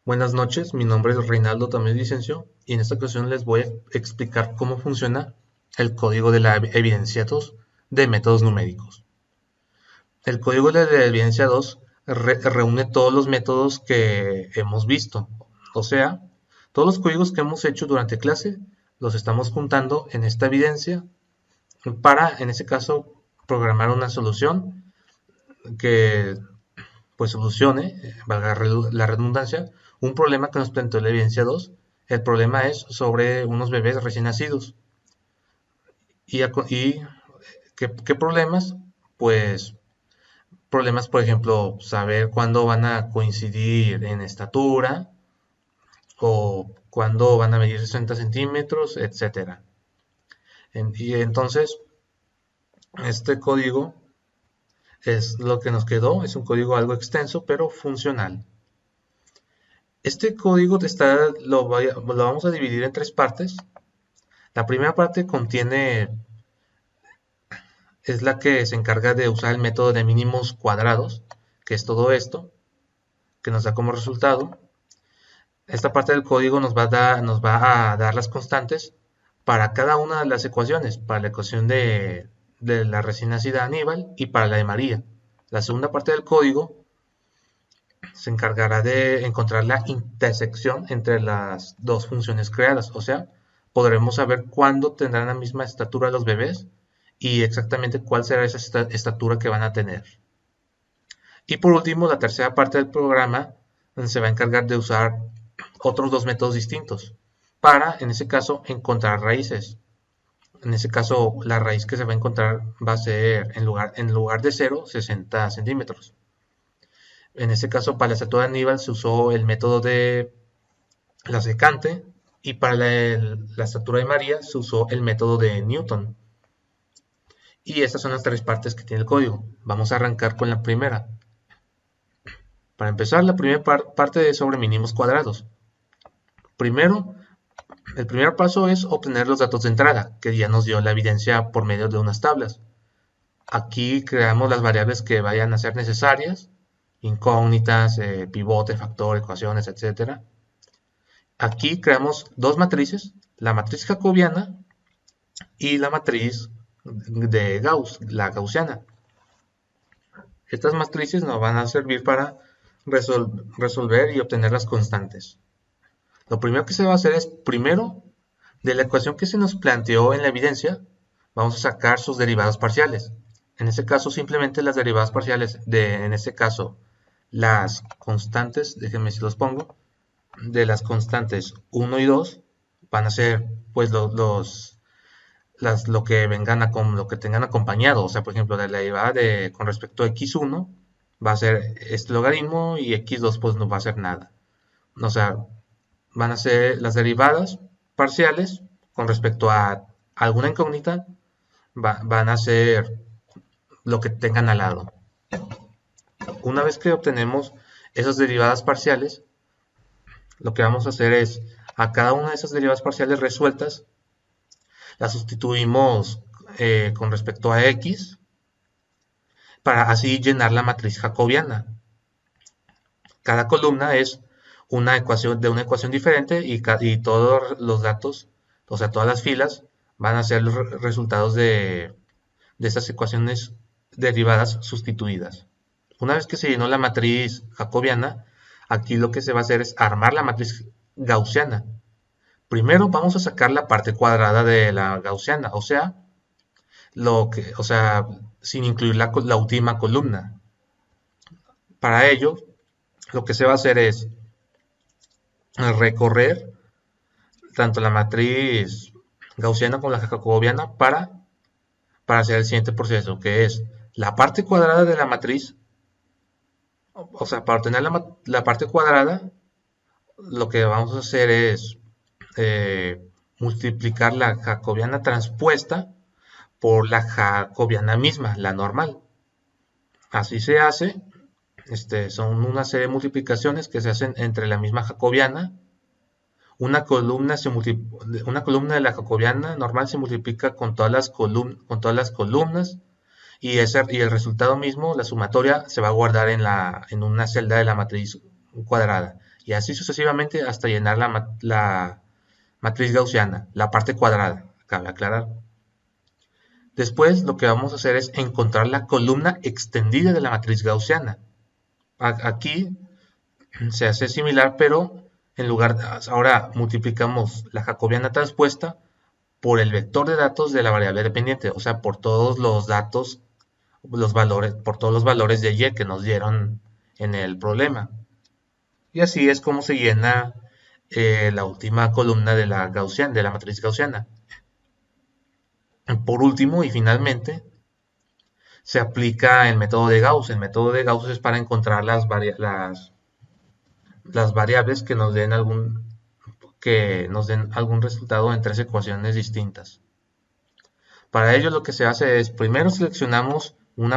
Buenas noches, mi nombre es Reinaldo Tamés Vicencio y en esta ocasión les voy a explicar cómo funciona el código de la evidencia 2 de métodos numéricos. El código de la evidencia 2 reúne todos los métodos que hemos visto, o sea, todos los códigos que hemos hecho durante clase los estamos juntando en esta evidencia para, en ese caso, programar una solución que pues solucione, valga la redundancia, un problema que nos planteó la evidencia 2. El problema es sobre unos bebés recién nacidos. ¿Y qué problemas? Pues problemas, por ejemplo, saber cuándo van a coincidir en estatura o cuándo van a medir 60 centímetros, etc. Y entonces, este código es lo que nos quedó. Es un código algo extenso, pero funcional. Este código lo vamos a dividir en tres partes. La primera parte es la que se encarga de usar el método de mínimos cuadrados, que es todo esto, que nos da como resultado. Esta parte del código nos va a dar las constantes para cada una de las ecuaciones, para la ecuación de la recién nacida Aníbal y para la de María. La segunda parte del código se encargará de encontrar la intersección entre las dos funciones creadas, o sea, podremos saber cuándo tendrán la misma estatura los bebés y exactamente cuál será esa estatura que van a tener. Y por último, la tercera parte del programa se va a encargar de usar otros dos métodos distintos para, en ese caso, encontrar raíces. En ese caso, la raíz que se va a encontrar va a ser, en lugar de 0, 60 centímetros. En este caso, para la estatua de Aníbal se usó el método de la secante y para la estatura de María se usó el método de Newton. Y estas son las tres partes que tiene el código. Vamos a arrancar con la primera. Para empezar, la primera parte es sobre mínimos cuadrados. Primero, el primer paso es obtener los datos de entrada, que ya nos dio la evidencia por medio de unas tablas. Aquí creamos las variables que vayan a ser necesarias, incógnitas, pivote, factor, ecuaciones, etc. Aquí creamos dos matrices, la matriz jacobiana y la matriz de Gauss, la gaussiana. Estas matrices nos van a servir para resolver y obtener las constantes. Lo primero que se va a hacer es, primero, de la ecuación que se nos planteó en la evidencia, vamos a sacar sus derivadas parciales. En este caso, simplemente las derivadas parciales en este caso, las constantes, déjenme si los pongo, de las constantes 1 y 2 van a ser pues lo que lo que tengan acompañado. O sea, por ejemplo, de la derivada con respecto a x1 va a ser este logaritmo y x2 pues no va a ser nada. O sea, van a ser las derivadas parciales con respecto a alguna incógnita, van a ser lo que tengan al lado. Una vez que obtenemos esas derivadas parciales, lo que vamos a hacer es, a cada una de esas derivadas parciales resueltas, las sustituimos con respecto a x, para así llenar la matriz jacobiana. Cada columna es una ecuación diferente y todos los datos, o sea, todas las filas, van a ser los resultados de estas ecuaciones derivadas sustituidas. Una vez que se llenó la matriz jacobiana, aquí lo que se va a hacer es armar la matriz gaussiana. Primero vamos a sacar la parte cuadrada de la gaussiana, o sea, sin incluir la última columna. Para ello, lo que se va a hacer es recorrer tanto la matriz gaussiana como la jacobiana para hacer el siguiente proceso, que es la parte cuadrada de la matriz. O sea, para obtener la parte cuadrada, lo que vamos a hacer es multiplicar la jacobiana transpuesta por la jacobiana misma, la normal. Así se hace. Son una serie de multiplicaciones que se hacen entre la misma jacobiana. Una columna de la jacobiana normal se multiplica con todas las columnas y el resultado mismo, la sumatoria, se va a guardar en una celda de la matriz cuadrada. y así sucesivamente hasta llenar la matriz gaussiana, la parte cuadrada, cabe aclarar. Después lo que vamos a hacer es encontrar la columna extendida de la matriz gaussiana. Aquí se hace similar, pero en lugar ahora multiplicamos la jacobiana transpuesta por el vector de datos de la variable dependiente, o sea, por todos los datos, los valores, por todos los valores de y que nos dieron en el problema. Y así es como se llena la última columna de la matriz gaussiana. Por último y finalmente, se aplica el método de Gauss. El método de Gauss es para encontrar las variables que nos den algún resultado en tres ecuaciones distintas. Para ello lo que se hace es, primero seleccionamos un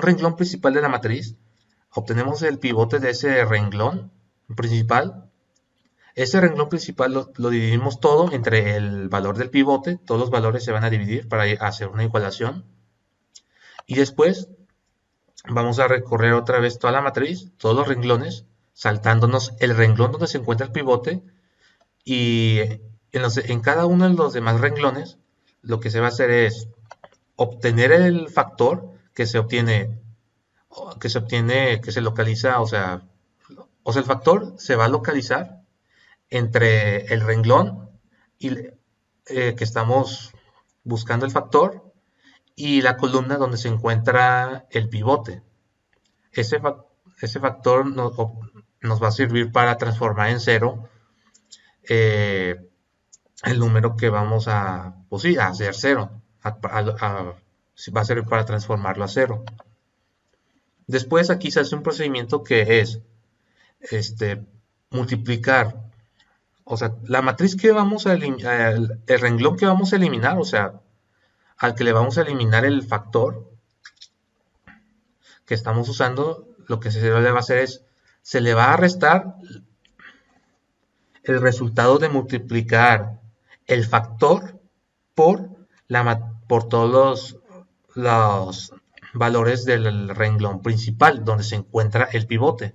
renglón principal de la matriz, obtenemos el pivote de ese renglón principal. Ese renglón principal lo dividimos todo entre el valor del pivote, todos los valores se van a dividir para hacer una igualación. Y después vamos a recorrer otra vez toda la matriz, todos los renglones, saltándonos el renglón donde se encuentra el pivote, y en cada uno de los demás renglones lo que se va a hacer es obtener el factor que se localiza, o sea el factor se va a localizar entre el renglón que estamos buscando el factor y la columna donde se encuentra el pivote. Ese factor nos va a servir para transformar en cero el número que vamos a hacer cero. Va a servir para transformarlo a cero. Después aquí se hace un procedimiento que es multiplicar, o sea, la matriz que vamos a eliminar, el renglón que vamos a eliminar, o sea, al que le vamos a eliminar el factor que estamos usando, lo que se le va a hacer es, se le va a restar el resultado de multiplicar el factor por todos los valores del renglón principal donde se encuentra el pivote.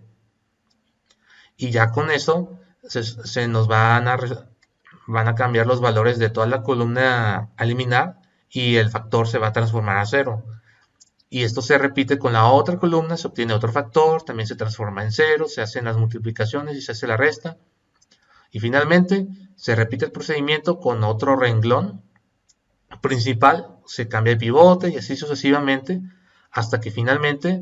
Y ya con eso se nos van a cambiar los valores de toda la columna a eliminar y el factor se va a transformar a cero. Y esto se repite con la otra columna, se obtiene otro factor, también se transforma en cero, se hacen las multiplicaciones y se hace la resta. Y finalmente se repite el procedimiento con otro renglón principal, se cambia el pivote y así sucesivamente hasta que finalmente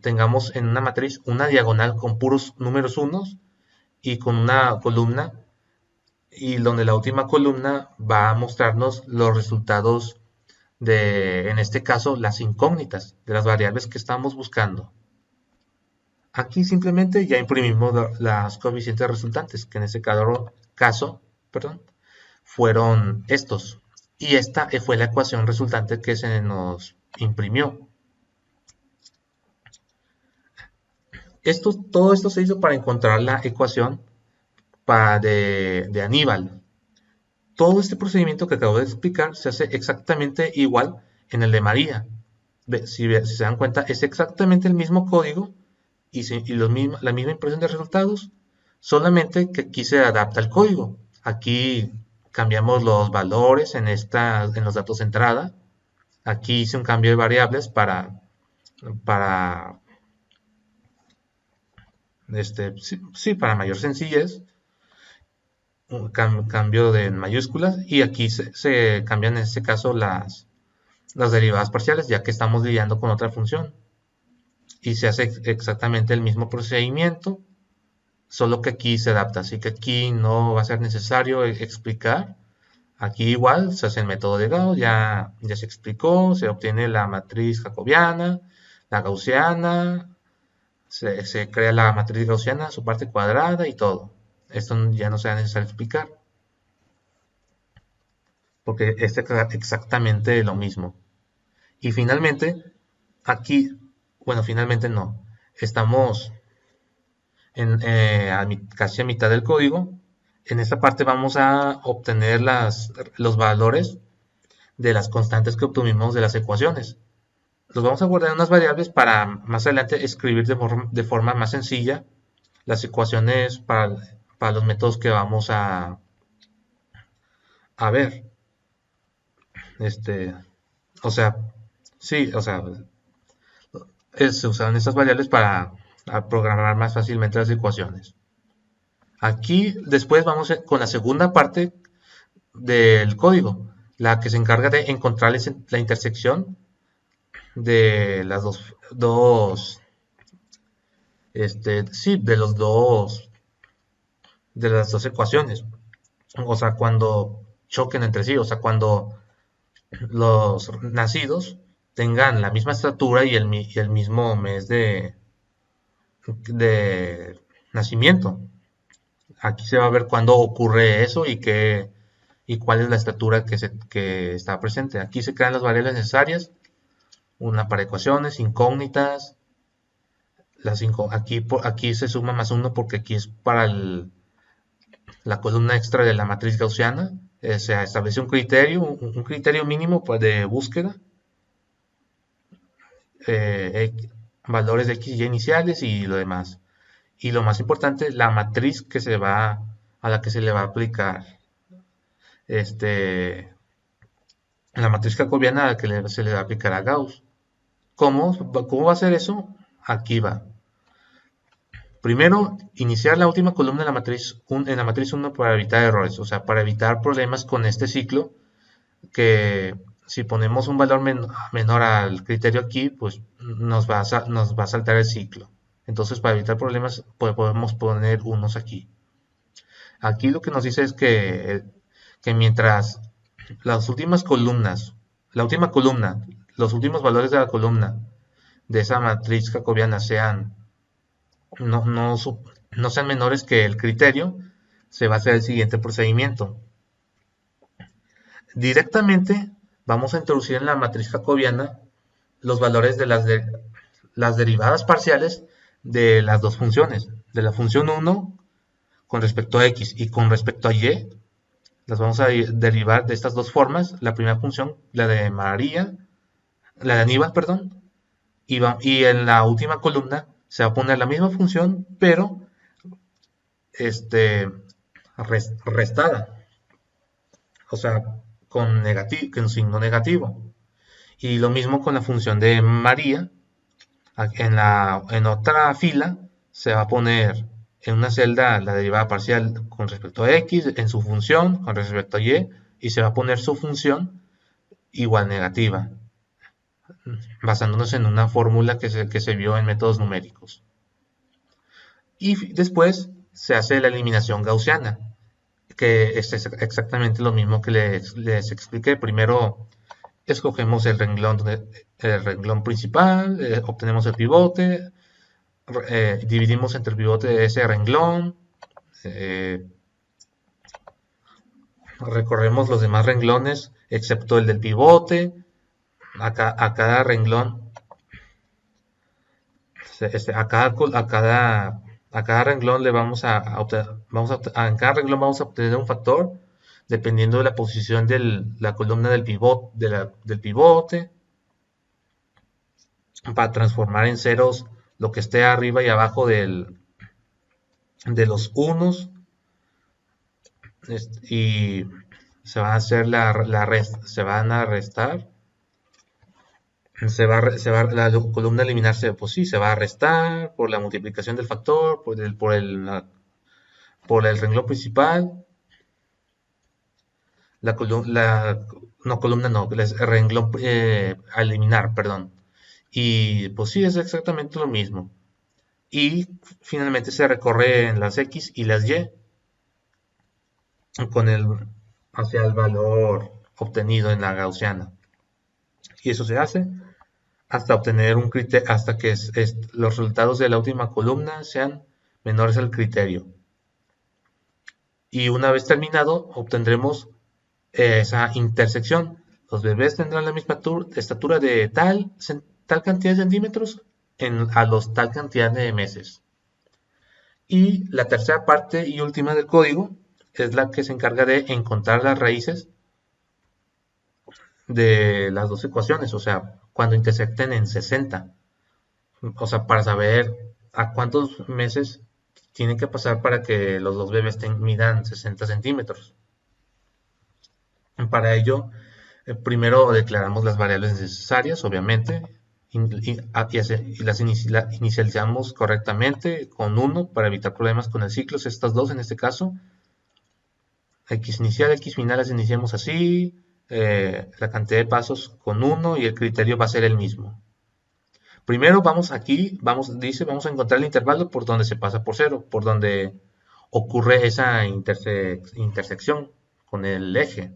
tengamos en una matriz una diagonal con puros números unos y con una columna, y donde la última columna va a mostrarnos los resultados de, en este caso, las incógnitas de las variables que estamos buscando. Aquí simplemente ya imprimimos las coeficientes resultantes, que en este caso fueron estos. Y esta fue la ecuación resultante que se nos imprimió. Todo esto se hizo para encontrar la ecuación de Aníbal. Todo este procedimiento que acabo de explicar se hace exactamente igual en el de María. Si se dan cuenta, es exactamente el mismo código y la misma impresión de resultados, solamente que aquí se adapta el código. Aquí cambiamos los valores en los datos de entrada. Aquí hice un cambio de variables para mayor sencillez, un cambio de mayúsculas, y aquí se cambian en este caso las derivadas parciales, ya que estamos lidiando con otra función, y se hace exactamente el mismo procedimiento, solo que aquí se adapta, así que aquí no va a ser necesario explicar. Aquí igual se hace el método de Gauss, ya se explicó, se obtiene la matriz jacobiana, la gaussiana, se crea la matriz gaussiana, su parte cuadrada y todo. Esto ya no será necesario explicar, porque es exactamente lo mismo. Y finalmente, aquí, bueno, finalmente no, estamos casi a mitad del código. En esta parte vamos a obtener los valores de las constantes que obtuvimos de las ecuaciones. los vamos a guardar en unas variables para más adelante escribir de forma más sencilla las ecuaciones para los métodos que vamos a ver. O sea, sí, o sea, se usan estas variables para programar más fácilmente las ecuaciones. Aquí después vamos con la segunda parte del código, la que se encarga de encontrar la intersección de las de las dos ecuaciones. O sea, cuando choquen entre sí, o sea, cuando los nacidos tengan la misma estatura y el mismo mes de nacimiento. Aquí se va a ver cuándo ocurre eso y cuál es la estatura que está presente. Aquí se crean las variables necesarias, una para ecuaciones, incógnitas. Aquí se suma más uno porque aquí es para la columna extra de la matriz gaussiana. Se establece un criterio mínimo pues, de búsqueda. Valores de x y y iniciales y lo demás. Y lo más importante, la matriz a la que se le va a aplicar la matriz jacobiana a la que se le va a aplicar a Gauss. ¿Cómo va a ser eso? Aquí va. Primero, iniciar la última columna en la matriz 1 para evitar errores, o sea, para evitar problemas con este ciclo, que si ponemos un valor menor al criterio aquí, pues nos va a saltar el ciclo. Entonces, para evitar problemas, pues, podemos poner unos aquí. Aquí lo que nos dice es que mientras las últimas columnas, la última columna, los últimos valores de la columna de esa matriz jacobiana no sean menores que el criterio, se va a hacer el siguiente procedimiento. Directamente vamos a introducir en la matriz jacobiana los valores de las derivadas parciales de las dos funciones, de la función 1 con respecto a x y con respecto a y. Las vamos a derivar de estas dos formas. La primera función, la de Aníbal, perdón, y en la última columna se va a poner la misma función, pero restada, o sea, con un signo negativo. Y lo mismo con la función de María. En otra fila se va a poner en una celda la derivada parcial con respecto a x en su función con respecto a y se va a poner su función igual negativa, basándonos en una fórmula que se vio en métodos numéricos. Y después se hace la eliminación gaussiana, que es exactamente lo mismo que les expliqué. Primero escogemos el renglón principal, obtenemos el pivote, dividimos entre el pivote de ese renglón, recorremos los demás renglones excepto el del pivote. A cada renglón, a cada renglón en cada renglón vamos a obtener un factor dependiendo de la posición de la columna del pivote, para transformar en ceros lo que esté arriba y abajo de los unos, y se van a hacer se van a restar. La columna a eliminarse, pues sí, se va a restar por la multiplicación del factor, por el renglón principal. El renglón a eliminar, perdón. Y pues sí, es exactamente lo mismo. Y finalmente se recorren las x y las y hacia el valor obtenido en la gaussiana. Y eso se hace hasta obtener hasta que los resultados de la última columna sean menores al criterio. Y una vez terminado, obtendremos esa intersección. Los bebés tendrán la misma estatura de tal cantidad de centímetros a los tal cantidad de meses. Y la tercera parte y última del código es la que se encarga de encontrar las raíces de las dos ecuaciones, o sea, cuando intersecten en 60. O sea, para saber a cuántos meses tienen que pasar para que los dos bebés midan 60 centímetros. Para ello, primero declaramos las variables necesarias, obviamente, y las inicializamos correctamente con 1 para evitar problemas con el ciclo. Estas dos en este caso, x inicial, x final las iniciamos así, la cantidad de pasos con 1 y el criterio va a ser el mismo. Primero vamos aquí, vamos a encontrar el intervalo por donde se pasa por 0, por donde ocurre esa intersección con el eje.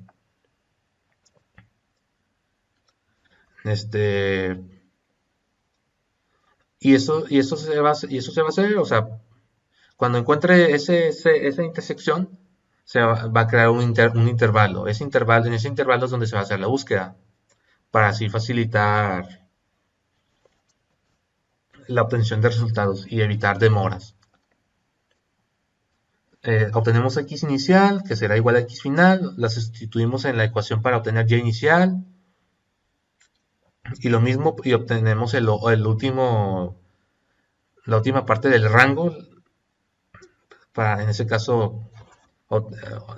Y eso se va a hacer, o sea, cuando encuentre esa intersección, se va a crear un intervalo. En ese intervalo es donde se va a hacer la búsqueda, para así facilitar la obtención de resultados y evitar demoras. Obtenemos x inicial, que será igual a x final, la sustituimos en la ecuación para obtener y inicial, y lo mismo, y obtenemos la última parte del rango, en ese caso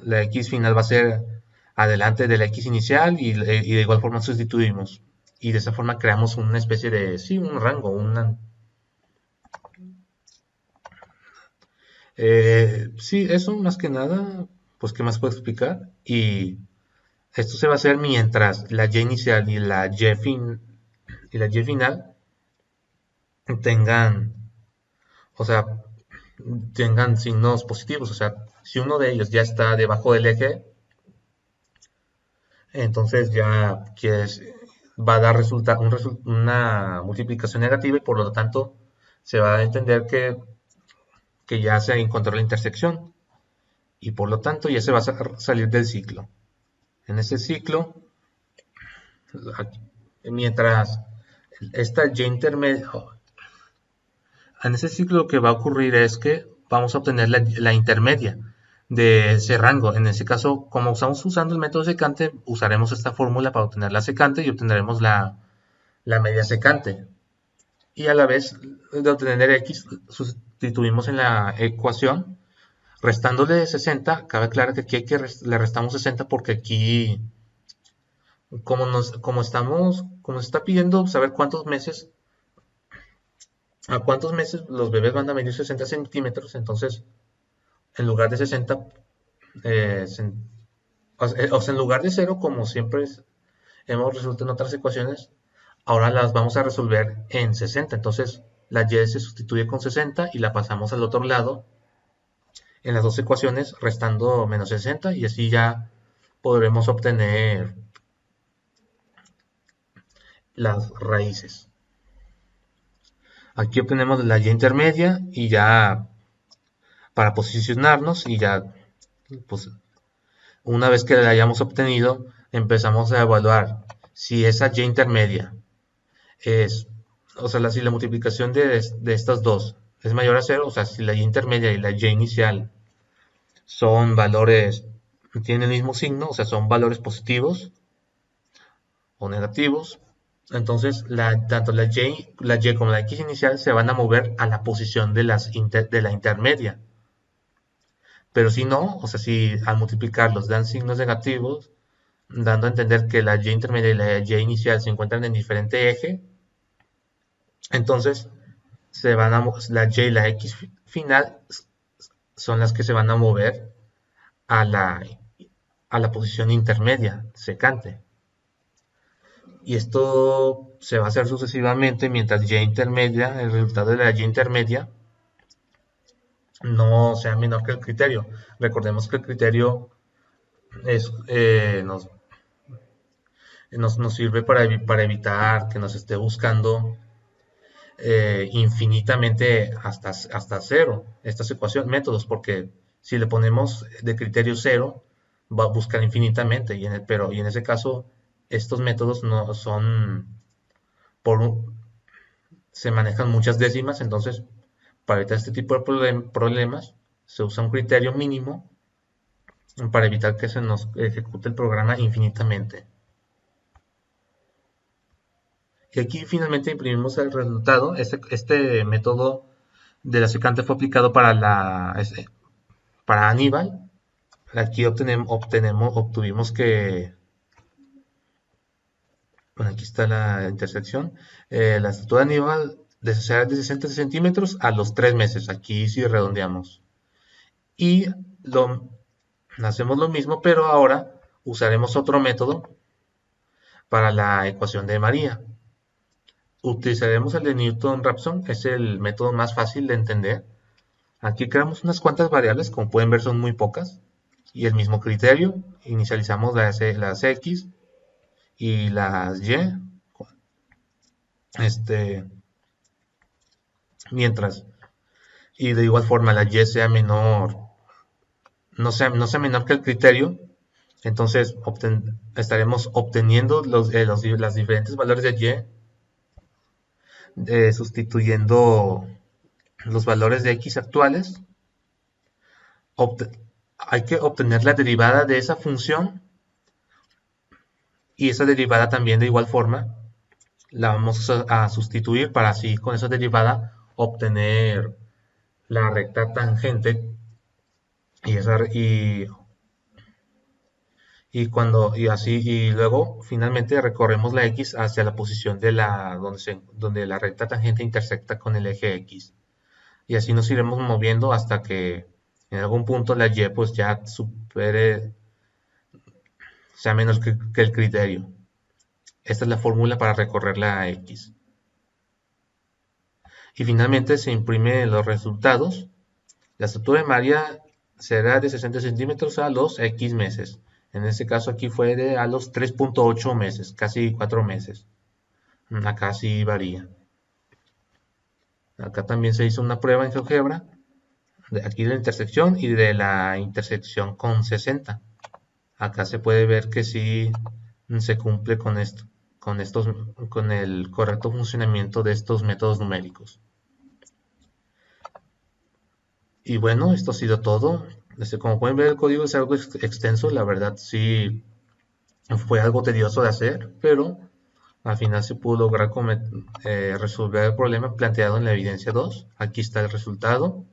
la x final va a ser adelante de la x inicial y de igual forma sustituimos. Y de esa forma creamos una especie de, sí, un rango, sí, eso más que nada, pues qué más puedo explicar. Y esto se va a hacer mientras la y inicial y la y final tengan, o sea, tengan signos positivos. O sea, si uno de ellos ya está debajo del eje, entonces ya va a dar una multiplicación negativa y por lo tanto se va a entender que ya se encontró la intersección y por lo tanto ya se va a salir del ciclo. En ese ciclo, mientras esta y intermedia, en ese ciclo lo que va a ocurrir es que vamos a obtener la intermedia de ese rango. En ese caso, como estamos usando el método secante, usaremos esta fórmula para obtener la secante y obtendremos la media secante. Y a la vez de obtener x, sustituimos en la ecuación, restándole 60. Cabe aclarar que aquí le restamos 60 porque aquí, como nos está pidiendo saber a cuántos meses los bebés van a medir 60 centímetros, entonces en lugar de 60, o sea, en lugar de 0, como siempre hemos resuelto en otras ecuaciones, ahora las vamos a resolver en 60. Entonces la y se sustituye con 60 y la pasamos al otro lado en las dos ecuaciones, restando menos 60, y así ya podremos obtener las raíces. Aquí obtenemos la y intermedia y ya para posicionarnos, y ya pues una vez que la hayamos obtenido empezamos a evaluar si esa y intermedia es, o sea, si la multiplicación de estas dos es mayor a 0, o sea, si la y intermedia y la y inicial son valores, tienen el mismo signo, o sea, son valores positivos o negativos, entonces tanto la y como la x inicial se van a mover a la posición de la intermedia. Pero si no, o sea, si al multiplicarlos dan signos negativos, dando a entender que la y intermedia y la y inicial se encuentran en diferente eje, entonces la y y la x final son las que se van a mover a la posición intermedia, secante. Y esto se va a hacer sucesivamente mientras y intermedia, el resultado de la y intermedia, no sea menor que el criterio. Recordemos que el criterio nos sirve para evitar que nos esté buscando infinitamente hasta 0 estas métodos, porque si le ponemos de criterio 0 va a buscar infinitamente, y en ese caso estos métodos no son se manejan muchas décimas. Entonces para evitar este tipo de problemas se usa un criterio mínimo para evitar que se nos ejecute el programa infinitamente. Y aquí finalmente imprimimos el resultado. Este método de la secante fue aplicado para Aníbal. Aquí obtuvimos que, bueno, aquí está la intersección. La estatura de Aníbal será de 60 centímetros a los 3 meses. Aquí sí redondeamos. Y lo, hacemos lo mismo, pero ahora usaremos otro método para la ecuación de María. Utilizaremos el de Newton-Raphson, es el método más fácil de entender. Aquí creamos unas cuantas variables, como pueden ver son muy pocas, y el mismo criterio, inicializamos las X y las Y, mientras, y de igual forma la Y sea menor, no sea menor que el criterio, entonces estaremos obteniendo las diferentes valores de Y, sustituyendo los valores de X actuales. Hay que obtener la derivada de esa función, y esa derivada también de igual forma la vamos a sustituir para así con esa derivada obtener la recta tangente y luego finalmente recorremos la X hacia la posición donde la recta tangente intersecta con el eje X, y así nos iremos moviendo hasta que en algún punto la Y pues ya sea menos que el criterio. Esta es la fórmula para recorrer la X. Y finalmente se imprimen los resultados. La estatura de María será de 60 centímetros a los X meses. En este caso aquí fue a los 3.8 meses, casi 4 meses. Acá sí varía. Acá también se hizo una prueba en GeoGebra, aquí de la intersección y de la intersección con 60. Acá se puede ver que sí se cumple con esto, con el correcto funcionamiento de estos métodos numéricos. Y bueno, esto ha sido todo. Como pueden ver, el código es algo extenso, la verdad sí fue algo tedioso de hacer, pero al final se pudo lograr resolver el problema planteado en la evidencia 2. Aquí está el resultado.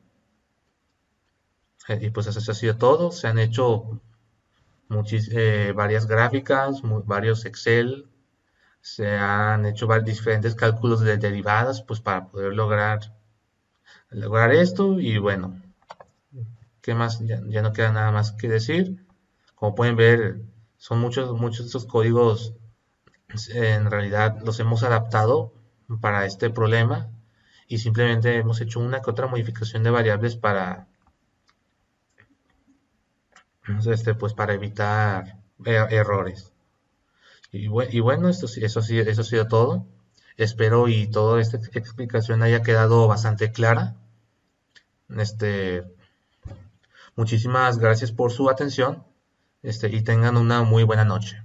Y pues eso ha sido todo. Se han hecho varias gráficas, varios Excel, se han hecho diferentes cálculos de derivadas pues para poder lograr esto. Y bueno, ¿qué más? Ya no queda nada más que decir. Como pueden ver, son muchos de estos códigos, en realidad los hemos adaptado para este problema y simplemente hemos hecho una que otra modificación de variables pues para evitar errores. Y bueno, eso ha sido todo. Espero y toda esta explicación haya quedado bastante clara. Muchísimas gracias por su atención, y tengan una muy buena noche.